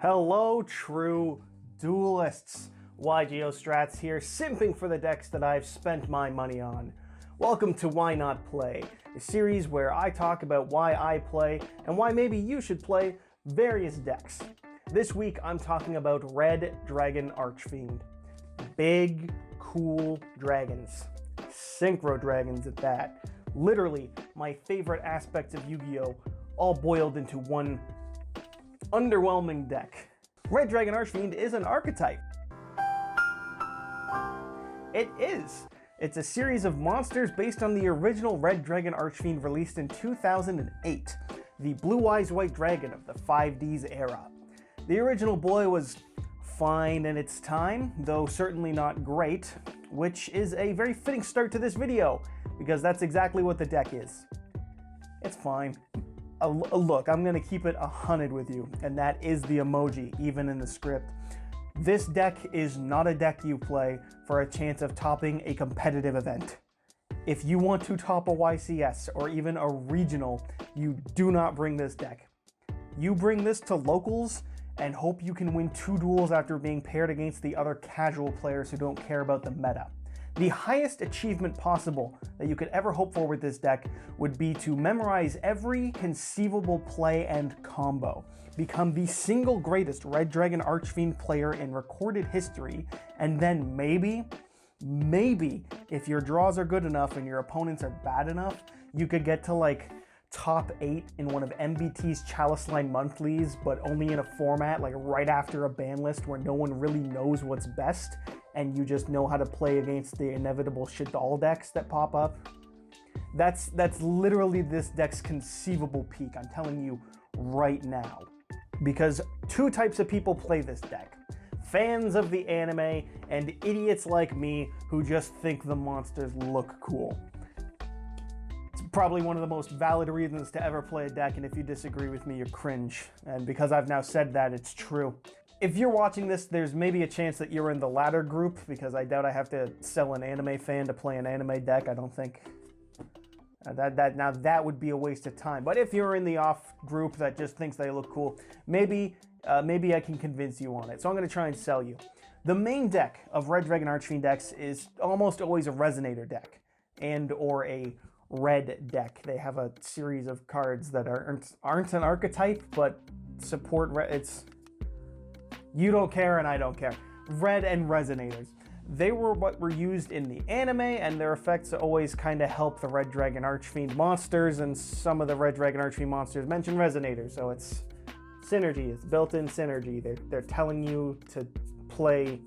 Hello, true duelists. YGO here, simping for the decks that I've spent my money on. Welcome to Why Not Play, a series where I talk about why I play and why maybe you should play various decks. This week I'm talking about Red Dragon Archfiend. Big, cool dragons. Synchro dragons at that. Literally my favorite aspects of Yu-Gi-Oh! All boiled into one underwhelming deck. Red Dragon Archfiend is an archetype. It is. It's a series of monsters based on the original Red Dragon Archfiend released in 2008, the Blue Eyes White Dragon of the 5Ds era. The original boy was fine in its time, though certainly not great, which is a very fitting start to this video, because that's exactly what the deck is. It's fine. Look, I'm gonna keep it 100 with you, and that is the emoji, even in the script. This deck is not a deck you play for a chance of topping a competitive event. If you want to top a YCS or even a regional, you do not bring this deck. You bring this to locals and hope you can win 2 duels after being paired against the other casual players who don't care about the meta. The highest achievement possible that you could ever hope for with this deck would be to memorize every conceivable play and combo, become the single greatest Red Dragon Archfiend player in recorded history, and then maybe, if your draws are good enough and your opponents are bad enough, you could get to like top 8 in one of MBT's Chalice Line monthlies, but only in a format like right after a ban list where no one really knows what's best, and you just know how to play against the inevitable shit-all decks that pop up. That's literally this deck's conceivable peak, I'm telling you right now. Because 2 types of people play this deck. Fans of the anime and idiots like me who just think the monsters look cool. It's probably one of the most valid reasons to ever play a deck, and if you disagree with me, you're cringe. And because I've now said that, it's true. If you're watching this, there's maybe a chance that you're in the latter group, because I doubt I have to sell an anime fan to play an anime deck. I don't think that would be a waste of time. But if you're in the off group that just thinks they look cool, maybe I can convince you on it. So I'm going to try and sell you. The main deck of Red Dragon Archfiend decks is almost always a Resonator deck and or a red deck. They have a series of cards that aren't an archetype, but support it's. You don't care and I don't care. Red and Resonators. They were what were used in the anime, and their effects always kind of help the Red Dragon Archfiend monsters, and some of the Red Dragon Archfiend monsters mention Resonators, so it's synergy, it's built-in synergy. They're telling you to play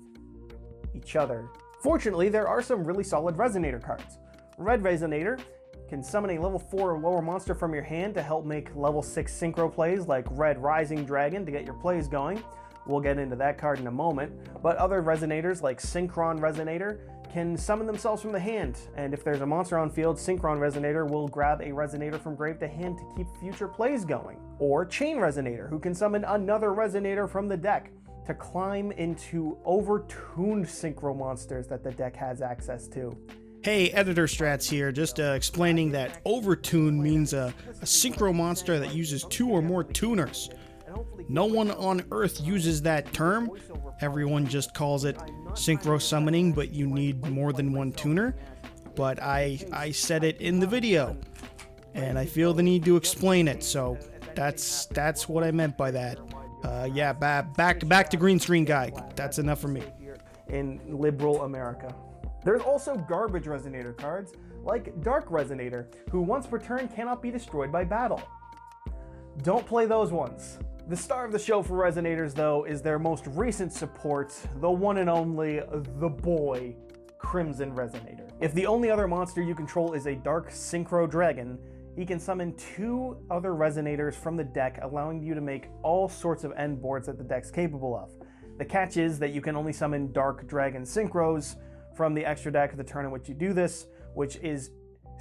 each other. Fortunately, there are some really solid Resonator cards. Red Resonator can summon a level 4 or lower monster from your hand to help make level 6 synchro plays, like Red Rising Dragon to get your plays going. We'll get into that card in a moment, but other Resonators like Synchron Resonator can summon themselves from the hand, and if there's a monster on field, Synchron Resonator will grab a Resonator from grave to hand to keep future plays going. Or Chain Resonator, who can summon another Resonator from the deck to climb into overtuned synchro monsters that the deck has access to. Hey, Editor Strats here, just explaining that overtune means a synchro monster that uses 2 or more tuners. No one on Earth uses that term. Everyone just calls it synchro summoning, but you need more than 1 tuner. But I said it in the video, and I feel the need to explain it, so that's what I meant by that. Yeah, back to green screen guy. That's enough for me. In liberal America. There's also garbage Resonator cards, like Dark Resonator, who once per turn cannot be destroyed by battle. Don't play those ones. The star of the show for Resonators, though, is their most recent support, the one and only, the boy, Crimson Resonator. If the only other monster you control is a Dark Synchro Dragon, he can summon 2 other Resonators from the deck, allowing you to make all sorts of end boards that the deck's capable of. The catch is that you can only summon Dark Dragon Synchros from the extra deck the turn in which you do this, which is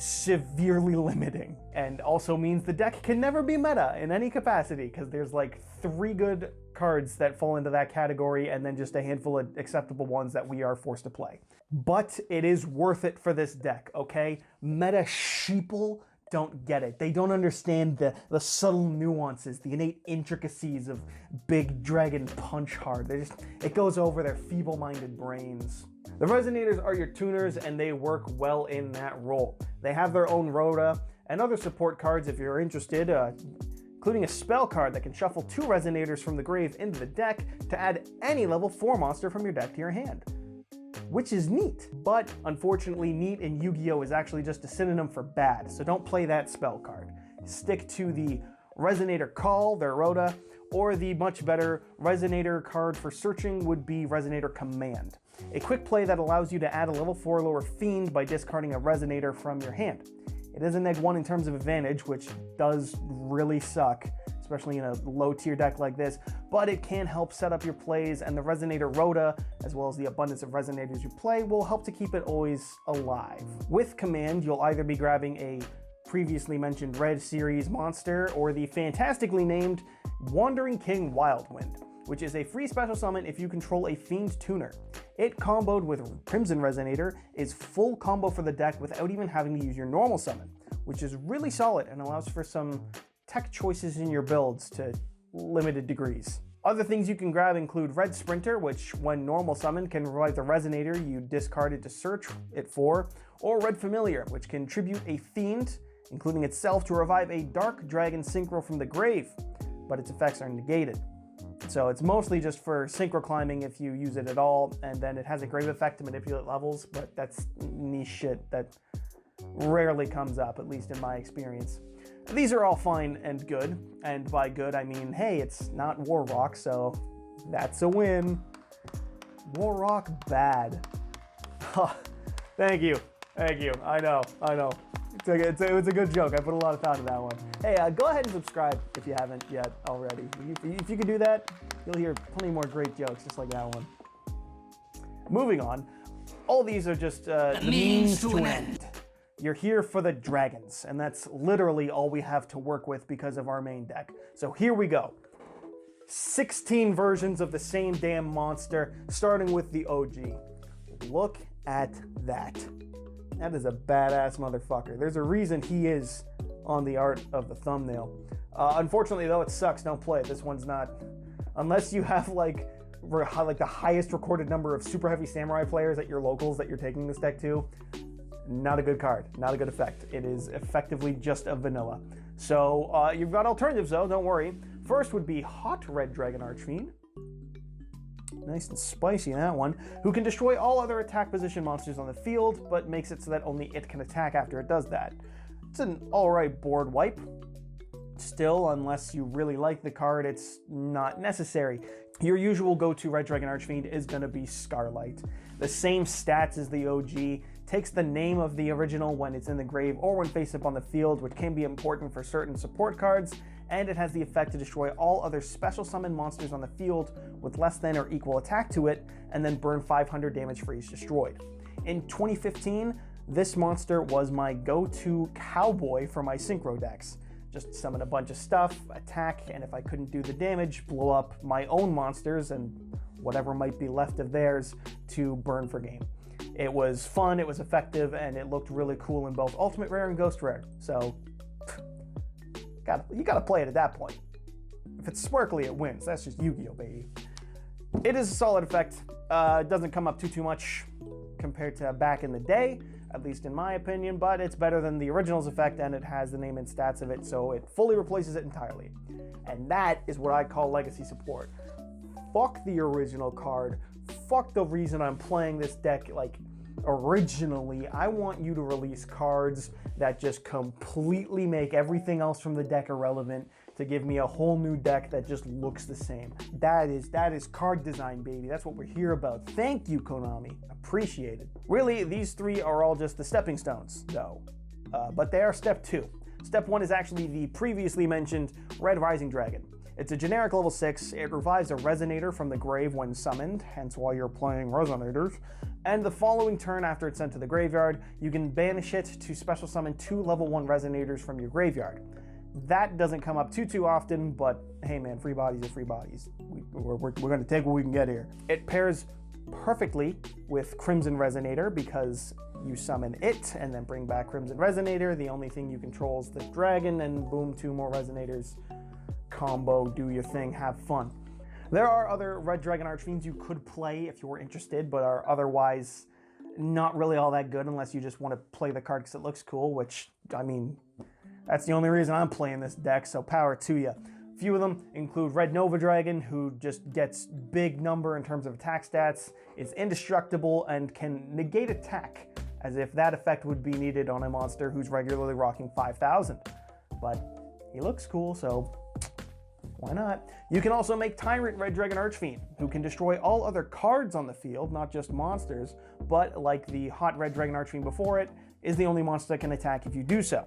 severely limiting, and also means the deck can never be meta in any capacity, because there's like 3 good cards that fall into that category and then just a handful of acceptable ones that we are forced to play. But it is worth it for this deck, okay? Meta sheeple don't get it. They don't understand the subtle nuances, the innate intricacies of big dragon punch hard. It goes over their feeble-minded brains. The Resonators are your tuners, and they work well in that role. They have their own Rhoda and other support cards if you're interested, including a spell card that can shuffle 2 Resonators from the grave into the deck to add any level 4 monster from your deck to your hand. Which is neat, but unfortunately neat in Yu-Gi-Oh! Is actually just a synonym for bad, so don't play that spell card. Stick to the Resonator Call, their Rhoda, or the much better Resonator card for searching would be Resonator Command. A quick play that allows you to add a level 4 lower Fiend by discarding a Resonator from your hand. It is a neg-1 in terms of advantage, which does really suck, especially in a low tier deck like this, but it can help set up your plays, and the Resonator Rhoda, as well as the abundance of Resonators you play, will help to keep it always alive. With Command, you'll either be grabbing a previously mentioned Red Series monster, or the fantastically named Wandering King Wildwind, which is a free special summon if you control a Fiend tuner. It comboed with Crimson Resonator is full combo for the deck without even having to use your normal summon, which is really solid and allows for some tech choices in your builds to limited degrees. Other things you can grab include Red Sprinter, which when normal summoned can revive the Resonator you discarded to search it for, or Red Familiar, which can tribute a Fiend, including itself, to revive a Dark Dragon Synchro from the grave, but its effects are negated. So it's mostly just for synchro climbing if you use it at all, and then it has a grave effect to manipulate levels, but that's niche shit that rarely comes up, at least in my experience. These are all fine and good, and by good I mean, hey, it's not Warrock, so that's a win. Warrock bad. Thank you, I know. It's a good joke. I put a lot of thought into that one. Hey, go ahead and subscribe if you haven't yet already. If you can do that, you'll hear plenty more great jokes just like that one. Moving on, all these are just the means to an end. You're here for the dragons, and that's literally all we have to work with because of our main deck. So here we go. 16 versions of the same damn monster, starting with the OG. Look at that. That is a badass motherfucker. There's a reason he is on the art of the thumbnail. Unfortunately, though, it sucks. Don't play it. This one's not... Unless you have, like the highest recorded number of super heavy samurai players at your locals that you're taking this deck to, not a good card. Not a good effect. It is effectively just a vanilla. So, you've got alternatives, though. Don't worry. First would be Hot Red Dragon Archfiend. Nice and spicy, that one. Who can destroy all other attack position monsters on the field, but makes it so that only it can attack after it does that. It's an alright board wipe. Still, unless you really like the card, it's not necessary. Your usual go-to Red Dragon Archfiend is going to be Scarlight. The same stats as the OG, takes the name of the original when it's in the grave or when face up on the field, which can be important for certain support cards, and it has the effect to destroy all other special summon monsters on the field with less than or equal attack to it, and then burn 500 damage for each destroyed. In 2015, this monster was my go-to cowboy for my synchro decks. Just summon a bunch of stuff, attack, and if I couldn't do the damage, blow up my own monsters and whatever might be left of theirs to burn for game. It was fun, it was effective, and it looked really cool in both Ultimate Rare and Ghost Rare, so you gotta play it at that point. If it's sparkly, it wins. That's just Yu-Gi-Oh, baby. It is a solid effect. It doesn't come up too much compared to back in the day, at least in my opinion, but it's better than the original's effect, and it has the name and stats of it, so it fully replaces it entirely. And that is what I call legacy support. Fuck the original card. Fuck the reason I'm playing this deck like originally. I want you to release cards that just completely make everything else from the deck irrelevant to give me a whole new deck that just looks the same. That is card design, baby. That's what we're here about. Thank you, Konami. Appreciate it. Really, these three are all just the stepping stones, though. But they are step 2. Step 1 is actually the previously mentioned Red Rising Dragon. It's a generic level 6, it revives a Resonator from the grave when summoned, hence why you're playing Resonators, and the following turn after it's sent to the graveyard, you can banish it to special summon 2 level 1 Resonators from your graveyard. That doesn't come up too often, but hey man, free bodies are free bodies. We're going to take what we can get here. It pairs perfectly with Crimson Resonator because you summon it and then bring back Crimson Resonator. The only thing you control is the dragon, and boom, 2 more Resonators. Combo, do your thing, have fun. There are other Red Dragon Archfiends you could play if you were interested, but are otherwise not really all that good unless you just want to play the card because it looks cool, which, I mean, that's the only reason I'm playing this deck, so power to you. A few of them include Red Nova Dragon, who just gets big number in terms of attack stats, is indestructible, and can negate attack, as if that effect would be needed on a monster who's regularly rocking 5,000. But he looks cool, so why not? You can also make Tyrant Red Dragon Archfiend, who can destroy all other cards on the field, not just monsters, but like the hot Red Dragon Archfiend before it, is the only monster that can attack if you do so.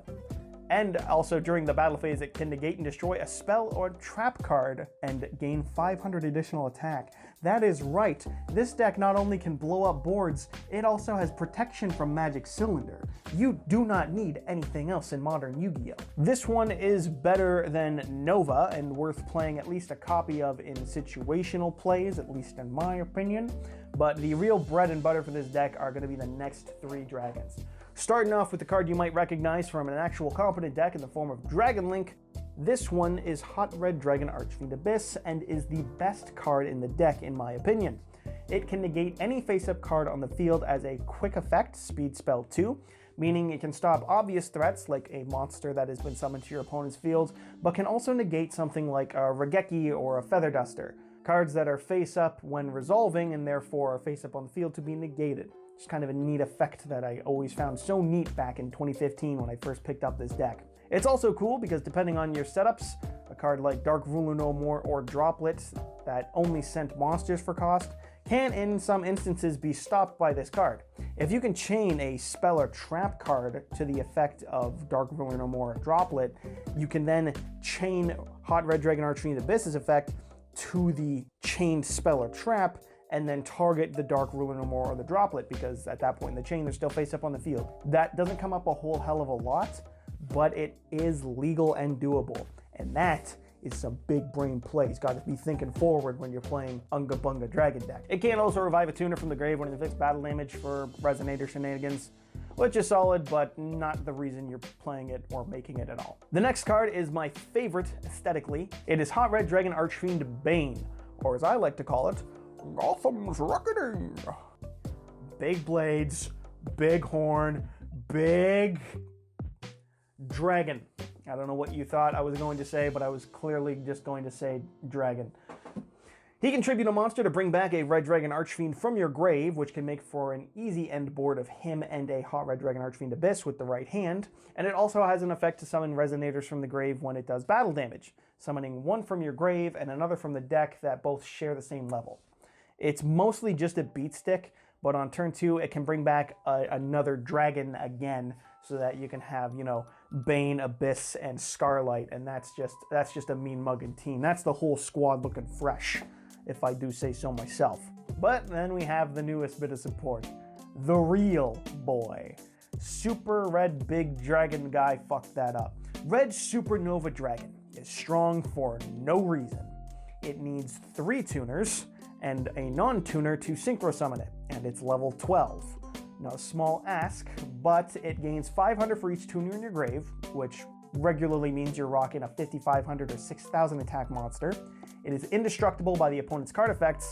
And also during the battle phase, it can negate and destroy a spell or trap card and gain 500 additional attack. That is right, this deck not only can blow up boards, it also has protection from Magic Cylinder. You do not need anything else in modern Yu-Gi-Oh! This one is better than Nova and worth playing at least a copy of in situational plays, at least in my opinion. But the real bread and butter for this deck are going to be the next 3 dragons. Starting off with the card you might recognize from an actual competent deck in the form of Dragon Link, this one is Hot Red Dragon Archfiend Abyss and is the best card in the deck in my opinion. It can negate any face-up card on the field as a quick effect, speed spell 2, meaning it can stop obvious threats like a monster that has been summoned to your opponent's field, but can also negate something like a Regeki or a Feather Duster, cards that are face-up when resolving and therefore are face-up on the field to be negated. It's kind of a neat effect that I always found so neat back in 2015 when I first picked up this deck. It's also cool because depending on your setups, a card like Dark Ruler No More or Droplet that only sent monsters for cost can in some instances be stopped by this card. If you can chain a spell or trap card to the effect of Dark Ruler No More or Droplet, you can then chain Hot Red Dragon Archfiend Abyss's effect to the chained spell or trap and then target the Dark Ruler No More or the Droplet, because at that point in the chain they're still face up on the field. That doesn't come up a whole hell of a lot, but it is legal and doable, and that is some big brain plays. Got to be thinking forward when you're playing Unga Bunga Dragon deck. It can also revive a tuner from the grave when it inflicts battle damage for Resonator shenanigans, which is solid, but not the reason you're playing it or making it at all. The next card is my favorite aesthetically. It is Hot Red Dragon Archfiend Bane, or as I like to call it, Gotham's Reckoning. Big blades, big horn, big dragon. I don't know what you thought I was going to say, but I was clearly just going to say dragon. He can tribute a monster to bring back a Red Dragon Archfiend from your grave, which can make for an easy end board of him and a Hot Red Dragon Archfiend Abyss with the right hand, and it also has an effect to summon Resonators from the grave when it does battle damage, summoning one from your grave and another from the deck that both share the same level. It's mostly just a beat stick, but on turn 2 it can bring back another dragon again, so that you can have, you know, Bane, Abyss, and Scarlight, and that's just a mean mugging team. That's the whole squad looking fresh, if I do say so myself. But then we have the newest bit of support, the real boy. Super Red Big Dragon guy fucked that up. Red Supernova Dragon is strong for no reason. It needs 3 tuners and a non-tuner to synchro summon it, and it's level 12. Now, a small ask, but it gains 500 for each tuner in your grave, which regularly means you're rocking a 5,500 or 6,000 attack monster. It is indestructible by the opponent's card effects,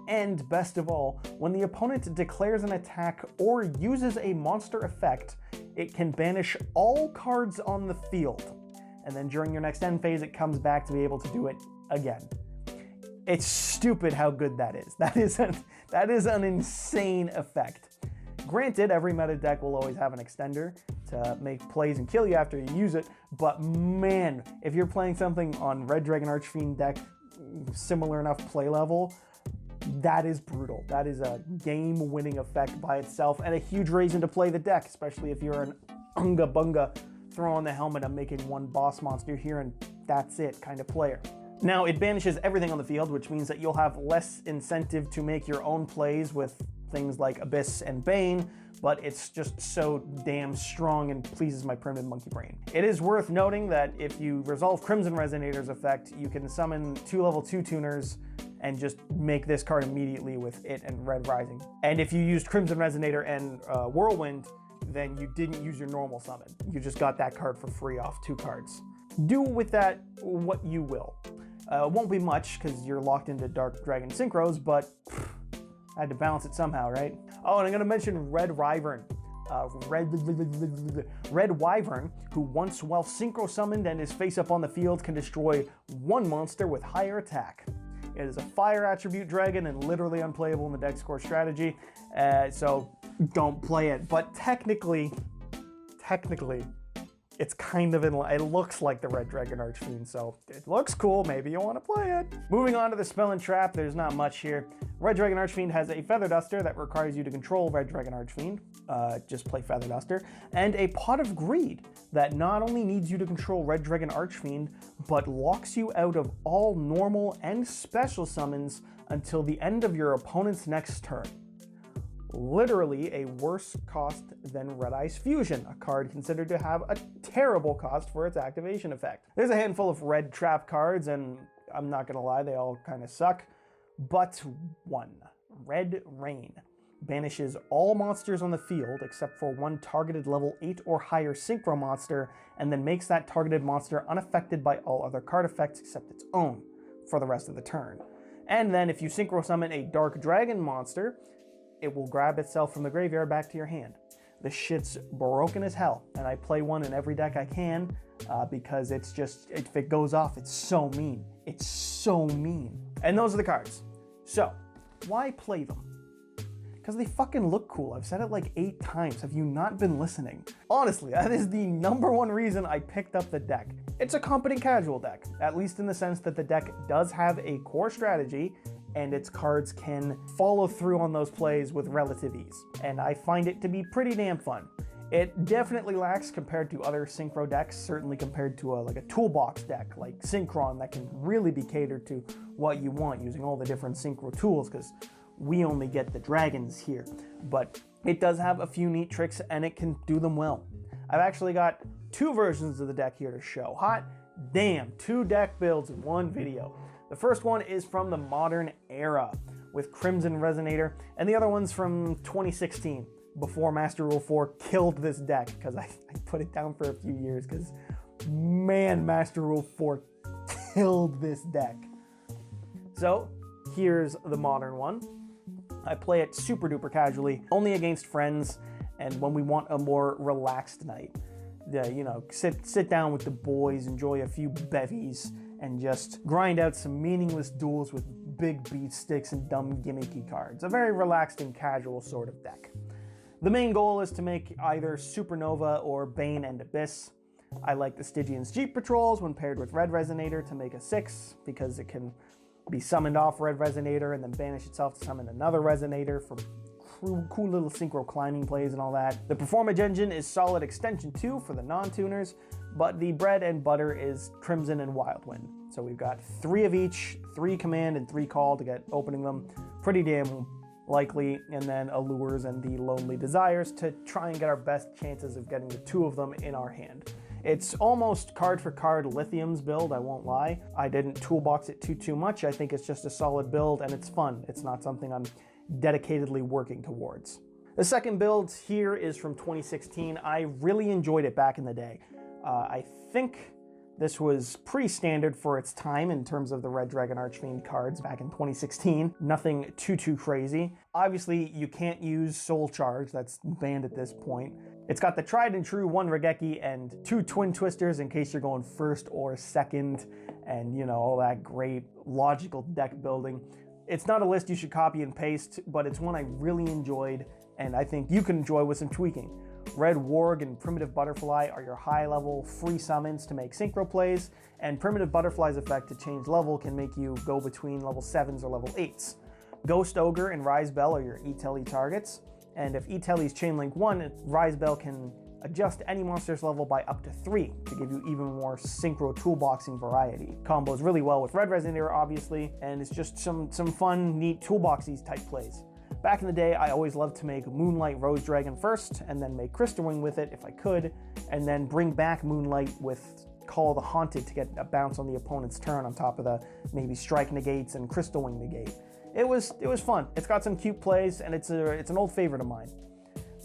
and best of all, when the opponent declares an attack or uses a monster effect, it can banish all cards on the field. And then during your next end phase, it comes back to be able to do it again. It's stupid how good that is. That is an insane effect. Granted, every meta deck will always have an extender to make plays and kill you after you use it, but man, if you're playing something on Red Dragon Archfiend deck, similar enough play level, that is brutal. That is a game-winning effect by itself, and a huge reason to play the deck, especially if you're an Unga Bunga, throw on the helmet, I'm making one boss monster here and that's it kind of player. Now, it banishes everything on the field, which means that you'll have less incentive to make your own plays with things like Abyss and Bane, but it's just so damn strong and pleases my primitive monkey brain. It is worth noting that if you resolve Crimson Resonator's effect, you can summon 2 level 2 tuners and just make this card immediately with it and Red Rising. And if you used Crimson Resonator and Whirlwind, then you didn't use your normal summon. You just got that card for free off 2 cards. Do with that what you will. It won't be much because you're locked into Dark Dragon Synchros, but I had to balance it somehow, right? Oh, and I'm gonna mention Red Wyvern. Red Wyvern, who once while synchro summoned and is face up on the field can destroy 1 monster with higher attack. It is a fire attribute dragon and literally unplayable in the deck score strategy, so don't play it. But technically, it's kind of it looks like the Red Dragon Archfiend, so it looks cool. Maybe you want to play it. Moving on to the Spell and Trap, there's not much here. Red Dragon Archfiend has a Feather Duster that requires you to control Red Dragon Archfiend. Just play Feather Duster. And a Pot of Greed that not only needs you to control Red Dragon Archfiend, but locks you out of all normal and special summons until the end of your opponent's next turn. Literally a worse cost than Red Eyes Fusion, a card considered to have a terrible cost for its activation effect. There's a handful of red trap cards, and I'm not gonna lie, they all kind of suck. But one, Red Rain, banishes all monsters on the field except for one targeted level 8 or higher synchro monster, and then makes that targeted monster unaffected by all other card effects except its own for the rest of the turn. And then if you synchro summon a Dark Dragon monster, it will grab itself from the graveyard back to your hand. The shit's broken as hell, and I play one in every deck I can because it's just, if it goes off, it's so mean. It's so mean. And those are the cards. So, why play them? Because they fucking look cool. I've said it like 8 times. Have you not been listening? Honestly, that is the #1 reason I picked up the deck. It's a competent casual deck, at least in the sense that the deck does have a core strategy and its cards can follow through on those plays with relative ease. And I find it to be pretty damn fun. It definitely lacks compared to other synchro decks, certainly compared to a toolbox deck like Synchron that can really be catered to what you want using all the different synchro tools, because we only get the dragons here. But it does have a few neat tricks and it can do them well. I've actually got 2 versions of the deck here to show. Hot damn, 2 deck builds in 1 video. The first one is from the modern era with Crimson Resonator, and the other one's from 2016, before Master Rule 4 killed this deck, because I put it down for a few years, because man, Master Rule 4 killed this deck. So here's the modern one. I play it super duper casually, only against friends, and when we want a more relaxed night. Sit down with the boys, enjoy a few bevies, and just grind out some meaningless duels with big beat sticks and dumb gimmicky cards. A very relaxed and casual sort of deck. The main goal is to make either Supernova or Bane and Abyss. I like the Stygian's Jeep Patrols when paired with Red Resonator to make a 6, because it can be summoned off Red Resonator and then banish itself to summon another Resonator for cool little synchro climbing plays and all that. The Performage Engine is solid extension 2 for the non-tuners, but the bread and butter is Crimson and Wildwind. So we've got 3 of each, 3 command and 3 call to get opening them. Pretty damn likely, and then Allures and the Lonely Desires to try and get our best chances of getting the 2 of them in our hand. It's almost card for card Lithium's build, I won't lie. I didn't toolbox it too much. I think it's just a solid build and it's fun. It's not something I'm dedicatedly working towards. The second build here is from 2016. I really enjoyed it back in the day. I think this was pretty standard for its time in terms of the Red Dragon Archfiend cards back in 2016. Nothing too crazy. Obviously, you can't use Soul Charge, that's banned at this point. It's got the tried and true 1 Regeki and 2 Twin Twisters in case you're going first or second, and all that great logical deck building. It's not a list you should copy and paste, but it's one I really enjoyed, and I think you can enjoy with some tweaking. Red Warg and Primitive Butterfly are your high-level free summons to make synchro plays, and Primitive Butterfly's effect to change level can make you go between level 7s or level 8s. Ghost Ogre and Rise Bell are your E-Telly targets, and if E-Telly's Chainlink 1, Rise Bell can adjust any monster's level by up to 3 to give you even more synchro toolboxing variety. Combos really well with Red Resonator, obviously, and it's just some fun, neat toolboxy type plays. Back in the day, I always loved to make Moonlight Rose Dragon first, and then make Crystal Wing with it if I could, and then bring back Moonlight with Call the Haunted to get a bounce on the opponent's turn on top of the maybe Strike negates and Crystal Wing negate. It was fun. It's got some cute plays, and it's an old favorite of mine.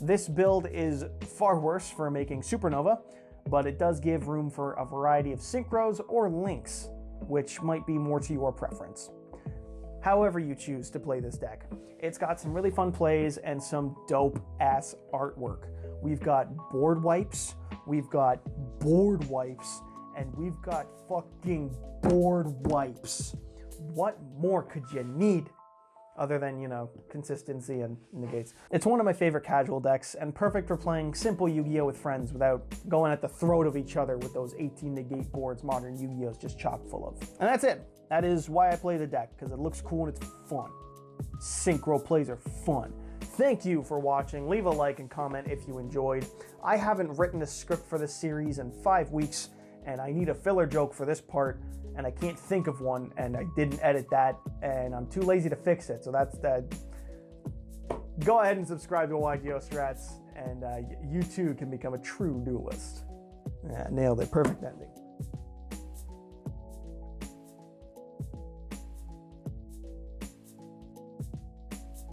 This build is far worse for making Supernova, but it does give room for a variety of synchros or links, which might be more to your preference. However you choose to play this deck, it's got some really fun plays and some dope-ass artwork. We've got board wipes, we've got board wipes, and we've got fucking board wipes. What more could you need? Other than, you know, consistency and negates. It's one of my favorite casual decks, and perfect for playing simple Yu-Gi-Oh! With friends without going at the throat of each other with those 18 negate boards modern Yu-Gi-Oh! Is just chock full of. And that's it. That is why I play the deck, because it looks cool and it's fun. Synchro plays are fun. Thank you for watching. Leave a like and comment if you enjoyed. I haven't written a script for this series in 5 weeks, and I need a filler joke for this part, and I can't think of one, and I didn't edit that, and I'm too lazy to fix it, so that's that. Go ahead and subscribe to Yu-Gi-Oh! Strats, and you too can become a true duelist. Yeah, nailed it. Perfect ending.